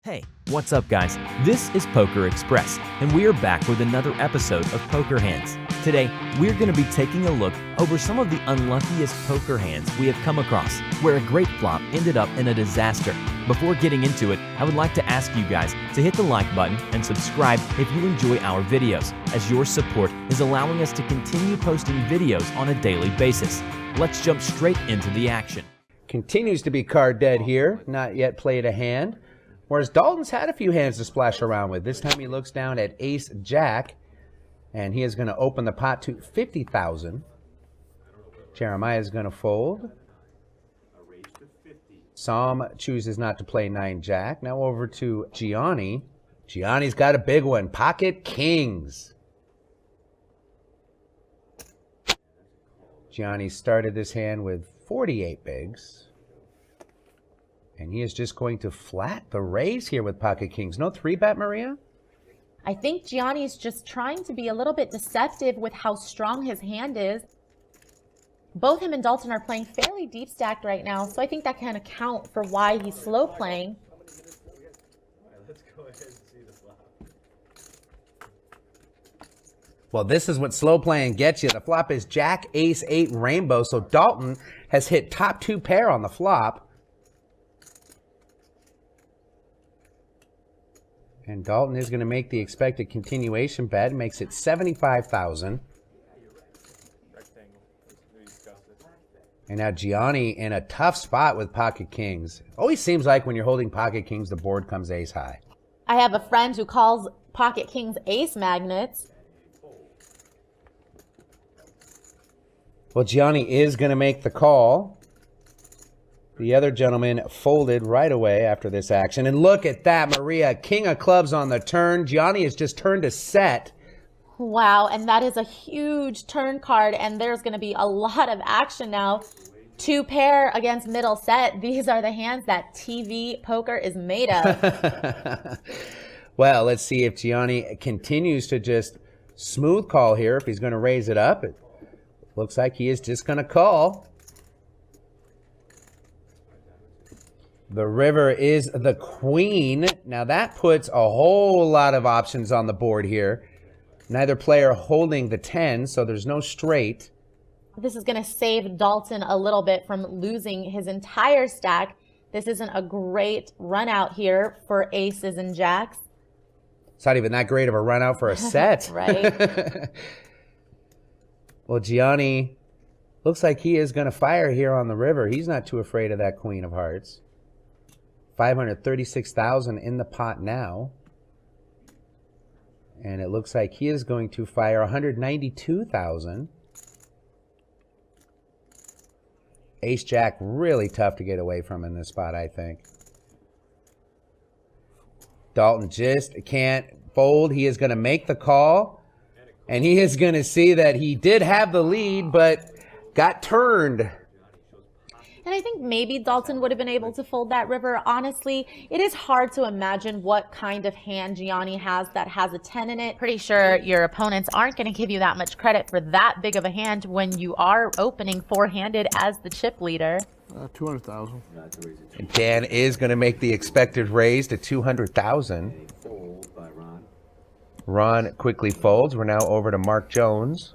Hey, what's up guys? This is PokerXpress, and we are back with another episode of Poker Hands. Today, we're going to be taking a look over some of the unluckiest poker hands we have come across, where a great flop ended up in a disaster. Before getting into it, I would like to ask you guys to hit the like button and subscribe if you enjoy our videos, as your support is allowing us to continue posting videos on a daily basis. Let's jump straight into the action. Continues to be card dead here, not yet played a hand. Whereas Dalton's had a few hands to splash around with. This time he looks down at Ace-Jack, and he is going to open the pot to 50,000. Jeremiah is going to fold. Psalm chooses not to play 9-Jack. Now over to Gianni. Gianni's got a big one. Pocket Kings. Gianni started this hand with 48 bigs. And he is just going to flat the raise here with Pocket Kings. No 3-bet, Maria? I think Gianni's just trying to be a little bit deceptive with how strong his hand is. Both him and Dalton are playing fairly deep stacked right now, so I think that can account for why he's slow playing. Well, this is what slow playing gets you. The flop is Jack, Ace, 8, Rainbow. So Dalton has hit top 2 pair on the flop. And Dalton is going to make the expected continuation bet. Makes it 75,000. And now Gianni in a tough spot with Pocket Kings. Always seems like when you're holding Pocket Kings, the board comes ace high. I have a friend who calls Pocket Kings ace magnets. Well, Gianni is going to make the call. The other gentleman folded right away after this action. And look at that, Maria. King of clubs on the turn. Gianni has just turned a set. Wow, and that is a huge turn card, and there's going to be a lot of action now. 2 pair against middle set. These are the hands that TV poker is made of. Well, let's see if Gianni continues to just smooth call here. If he's going to raise it up, it looks like he is just going to call. The river is the queen. Now that puts a whole lot of options on the board here. Neither player holding the 10, so there's no straight. This is going to save Dalton a little bit from losing his entire stack. This isn't a great run out here for aces and jacks. It's not even that great of a run out for a set. Right. Well, Gianni looks like he is going to fire here on the river. He's not too afraid of that queen of hearts. 536,000 in the pot now. And it looks like he is going to fire 192,000. Ace-Jack, really tough to get away from in this spot, I think. Dalton just can't fold. He is going to make the call. And he is going to see that he did have the lead, but got turned. And I think maybe Dalton would have been able to fold that river. Honestly, it is hard to imagine what kind of hand Gianni has that has a 10 in it. Pretty sure your opponents aren't going to give you that much credit for that big of a hand when you are opening 4-handed as the chip leader. 200,000. Dan is going to make the expected raise to 200,000. Ron quickly folds. We're now over to Mark Jones.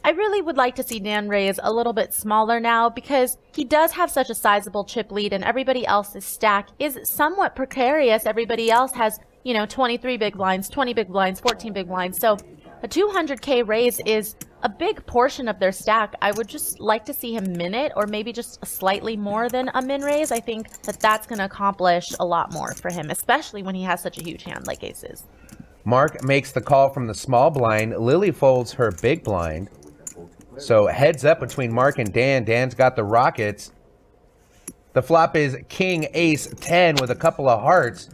I really would like to see Dan raise a little bit smaller now because he does have such a sizable chip lead and everybody else's stack is somewhat precarious. Everybody else has, 23 big blinds, 20 big blinds, 14 big blinds. So a 200K raise is a big portion of their stack. I would just like to see him min it or maybe just slightly more than a min raise. I think that that's going to accomplish a lot more for him, especially when he has such a huge hand like aces. Mark makes the call from the small blind. Lily folds her big blind. So heads up between Mark and Dan. Dan's got the rockets. The flop is King, Ace, 10 with a couple of hearts.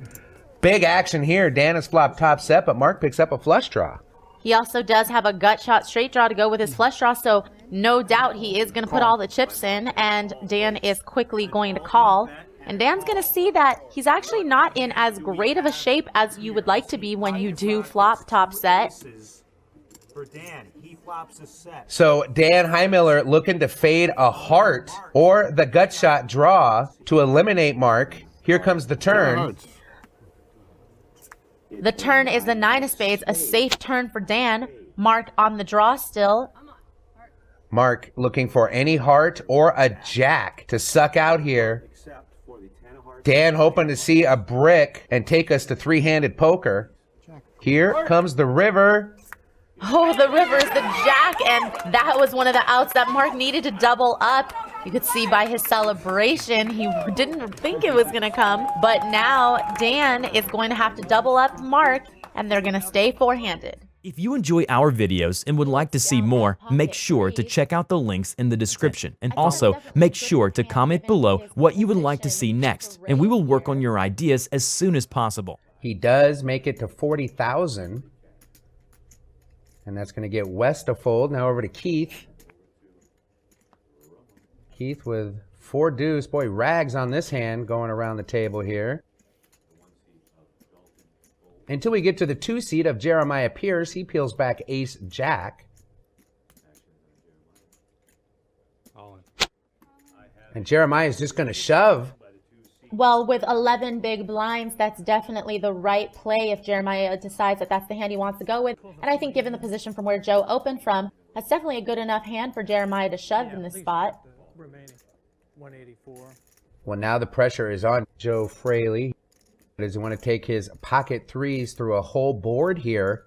Big action here. Dan has flopped top set, but Mark picks up a flush draw. He also does have a gut shot straight draw to go with his flush draw, so no doubt he is going to put all the chips in, and Dan is quickly going to call. And Dan's going to see that he's actually not in as great of a shape as you would like to be when you do flop top set. For Dan, he flops a set. So Dan Heimiller looking to fade a heart or the gut shot draw to eliminate Mark. Here comes the turn. The turn is the 9 of spades, a safe turn for Dan. Mark on the draw still. Mark looking for any heart or a jack to suck out here. Dan hoping to see a brick and take us to three-handed poker. Here comes the river. Oh, the river is the jack, and that was one of the outs that Mark needed to double up. You could see by his celebration, he didn't think it was going to come. But now Dan is going to have to double up Mark, and they're going to stay four-handed. If you enjoy our videos and would like to see more, make sure to check out the links in the description. And also, make sure to comment below what you would like to see next, and we will work on your ideas as soon as possible. He does make it to 40,000. And that's going to get West a fold. Now over to Keith. Keith with 4 deuce. Boy, rags on this hand going around the table here. Until we get to the 2 seat of Jeremiah Pierce, he peels back ace jack. And Jeremiah is just going to shove. Well, with 11 big blinds, that's definitely the right play if Jeremiah decides that that's the hand he wants to go with. And I think given the position from where Joe opened from, that's definitely a good enough hand for Jeremiah to shove in this spot. Remaining 184. Well, now the pressure is on Joe Fraley. Does he want to take his pocket threes through a whole board here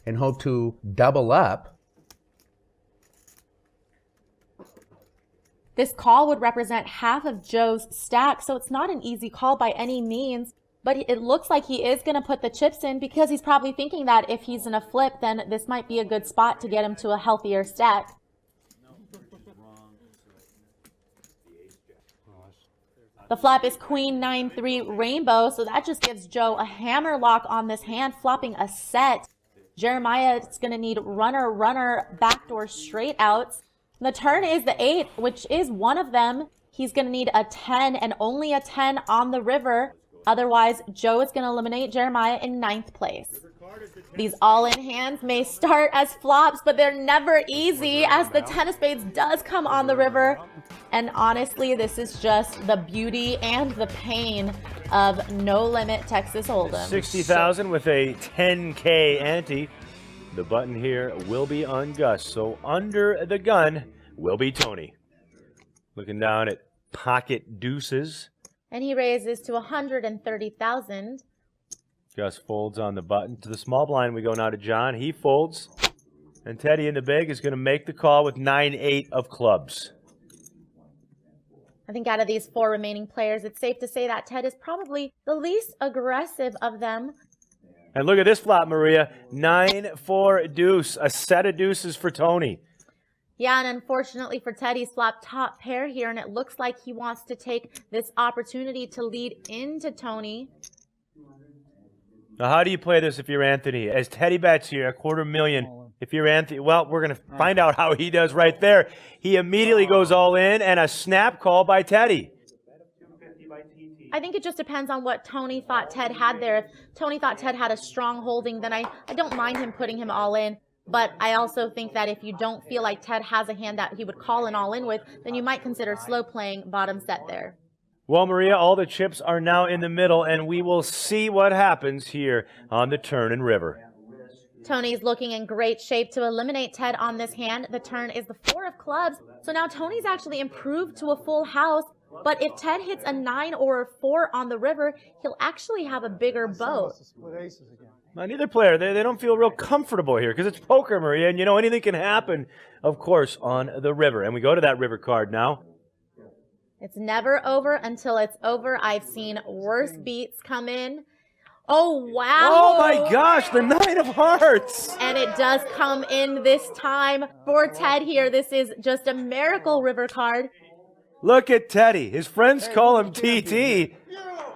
and hope to double up? This call would represent half of Joe's stack, so it's not an easy call by any means. But it looks like he is going to put the chips in because he's probably thinking that if he's in a flip, then this might be a good spot to get him to a healthier stack. The flop is Queen 9-3 Rainbow, so that just gives Joe a hammer lock on this hand, flopping a set. Jeremiah is going to need runner, backdoor straight outs. The turn is the 8, which is one of them. He's going to need a 10 and only a 10 on the river. Otherwise, Joe is going to eliminate Jeremiah in 9th place. These all-in hands may start as flops, but they're never easy as the 10 of spades does come on the river. And honestly, this is just the beauty and the pain of No Limit Texas Hold'em. 60,000 with a 10K ante. The button here will be on Gus, so under the gun will be Tony. Looking down at pocket deuces. And he raises to 130,000. Gus folds on the button. To the small blind we go now to John. He folds. And Teddy in the big is going to make the call with 9-8 of clubs. I think out of these 4 remaining players, it's safe to say that Ted is probably the least aggressive of them. And look at this flop, Maria. 9-4 deuce. A set of deuces for Tony. Yeah, and unfortunately for Ted, he's flopped top pair here, and it looks like he wants to take this opportunity to lead into Tony. Now, how do you play this if you're Anthony? As Teddy bets here, $250,000. If you're Anthony, well, we're going to find out how he does right there. He immediately goes all in, and a snap call by Teddy. I think it just depends on what Tony thought Ted had there. If Tony thought Ted had a strong holding, then I don't mind him putting him all in. But I also think that if you don't feel like Ted has a hand that he would call an all in with, then you might consider slow playing bottom set there. Well, Maria, all the chips are now in the middle, and we will see what happens here on the turn and river. Tony's looking in great shape to eliminate Ted on this hand. The turn is the 4 of clubs. So now Tony's actually improved to a full house. But if Ted hits a 9 or a 4 on the river, he'll actually have a bigger boat. Now, neither player, they don't feel real comfortable here because it's poker, Maria, and you know anything can happen, of course, on the river. And we go to that river card now. It's never over until it's over. I've seen worse beats come in. Oh, wow. Oh, my gosh, the 9 of hearts. And it does come in this time for Ted here. This is just a miracle river card. Look at Teddy. His friends call him TT.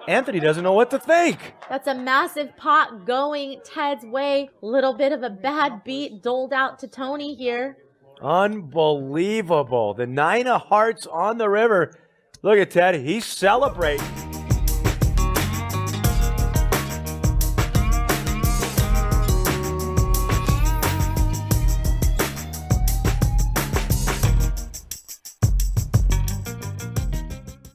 Anthony doesn't know what to think. That's a massive pot going Ted's way. Little bit of a bad beat doled out to Tony here. Unbelievable. The 9 of hearts on the river. Look at Teddy. He's celebrating.